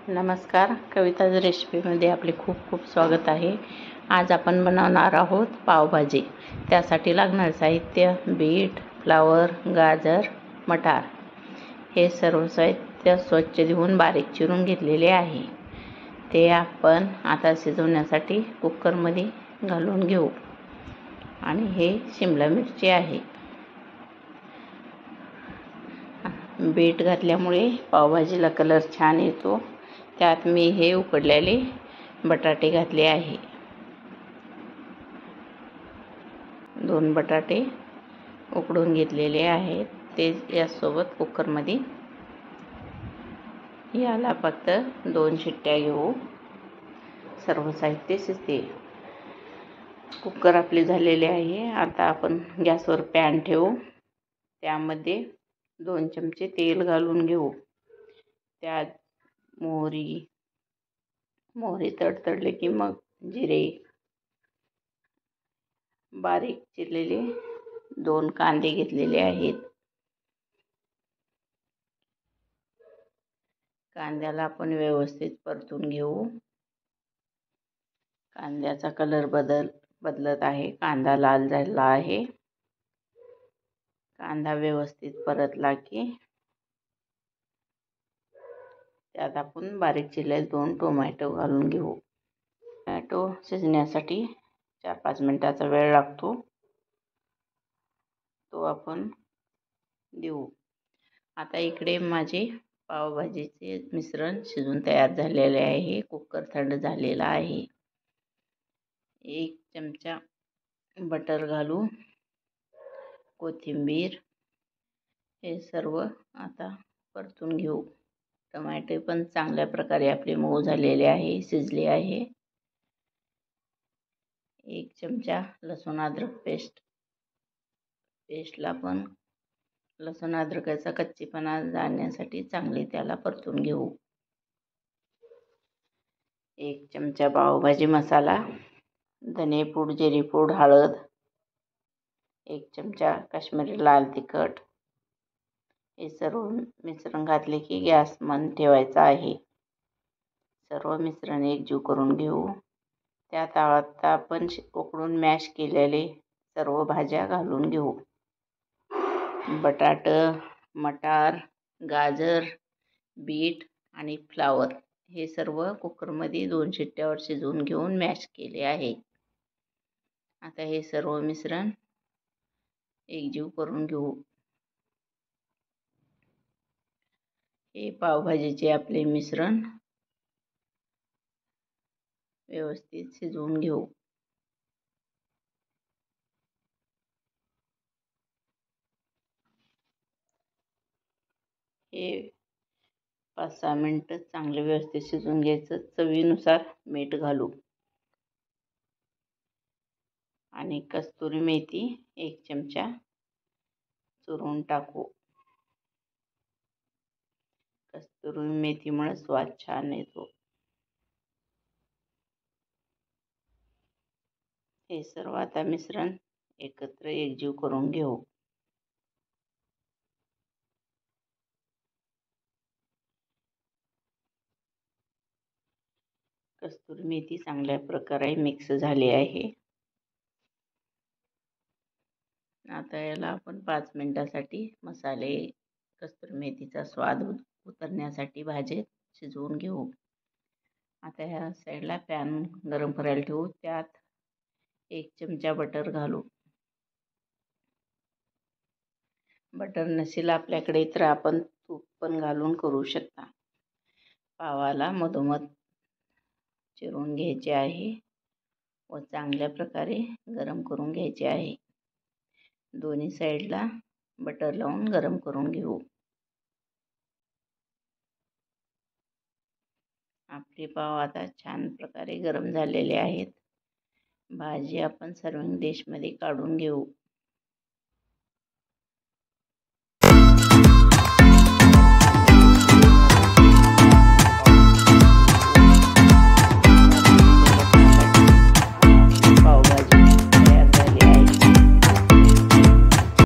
नमस्कार, कविताज रेसिपीमध्ये आपले खूप खूप स्वागत आहे. आज आपण बनवणार आहोत पावभाजी. त्यासाठी लागणारे साहित्य: बीट, फ्लावर, गाजर, मटार. हे सर्व साहित्य स्वच्छ धुवून बारीक चिरून घेतलेले आहे. ते आपण आता शिजवण्यासाठी कुकरमध्ये घालून घेऊ. आणि हे शिमला मिरची आहे. बीट घातल्यामुळे पावभाजीला कलर छान येतो. त्यात मी हे उकडलेले बटाटे घातले आहे. 2 बटाटे उकडून घेतलेले आहेत. ते यासोबत कुकरमध्ये याला फक्त 2 शिट्ट्या घेऊ. सर्व साहित्य शिजते. कुकर आपले झालेले आहे. आता आपण गॅसवर पॅन ठेवू. त्यामध्ये 2 चमचे तेल घालून घेऊ. त्यात मोहरी तडतडले की मग जिरे, बारीक चिरलेले 2 कांदे घेतलेले आहेत. कांद्याला आपण व्यवस्थित परतून घेऊ. कांद्याचा कलर बदलत आहे. कांदा लाल झाला आहे. कांदा व्यवस्थित परतला की त्यात आपण बारीक चिरलेले 2 टोमॅटो घालून घेऊ. टोमॅटो शिजण्यासाठी 4-5 मिनिटाचा वेळ लागतो. तो आपण देऊ. आता इकडे माझे पावभाजीचे मिश्रण शिजून तयार झालेले आहे. कुकर थंड झालेला आहे. 1 चमचा बटर घालू. कोथिंबीर. हे सर्व आता परतून घेऊ. टोमॅटो पण चांगल्या प्रकारे आपले मऊ झालेले आहे, शिजले आहे. 1 चमचा लसूण अद्रक पेस्टला पण लसूण अद्रकाचा कच्चेपणा जाण्यासाठी चांगले त्याला परतून घेऊ. 1 चमचा पावभाजी मसाला, धनेपूड, जिरेपूड, हळद, 1 चमचा काश्मीरी लाल तिखट. हे सर्व मिश्रण घातले की गॅस मंद ठेवायचा आहे. सर्व मिश्रण एकजीव करून घेऊ. त्यात आता आपण उकडून मॅश केलेले सर्व भाज्या घालून घेऊ. बटाटा, मटार, गाजर, बीट आणि फ्लावर हे सर्व कुकरमध्ये 2 शिट्ट्यावर शिजवून घेऊन मॅश केले आहे. आता हे सर्व मिश्रण एकजीव करून घेऊ. हे पावभाजीचे आपले मिश्रण व्यवस्थित शिजवून घेऊ. हे 5-6 मिनिटं चांगले व्यवस्थित शिजवून घ्यायचं. चवीनुसार मीठ घालू. आणि कस्तुरी मेथी 1 चमचा चुरून टाकू. कस्तुरी मेथीमुळे स्वाद छान येतो. हे सर्व आता मिश्रण एकत्र एकजीव करून घेऊ. कस्तुरी मेथी चांगल्या प्रकारे मिक्स झाली आहे. आता याला आपण 5 मिनिटासाठी मसाले, कस्तुरी मेथीचा स्वाद उतरण्यासाठी भाजीत शिजवून घेऊ. आता ह्या साईडला पॅन गरम करायला ठेवू. त्यात 1 चमचा बटर घालू. बटर नसेल आपल्याकडे तर आपण तूप पण घालून करू शकता. पावाला मधोमध चिरून घ्यायचे आहे व चांगल्या प्रकारे गरम करून घ्यायचे आहे. दोन्ही साईडला बटर लावून गरम करून घेऊ. आपले पाव आता छान प्रकारे गरम झालेले आहेत. भाजी आपण सर्विंग डिशमध्ये काढून घेऊ.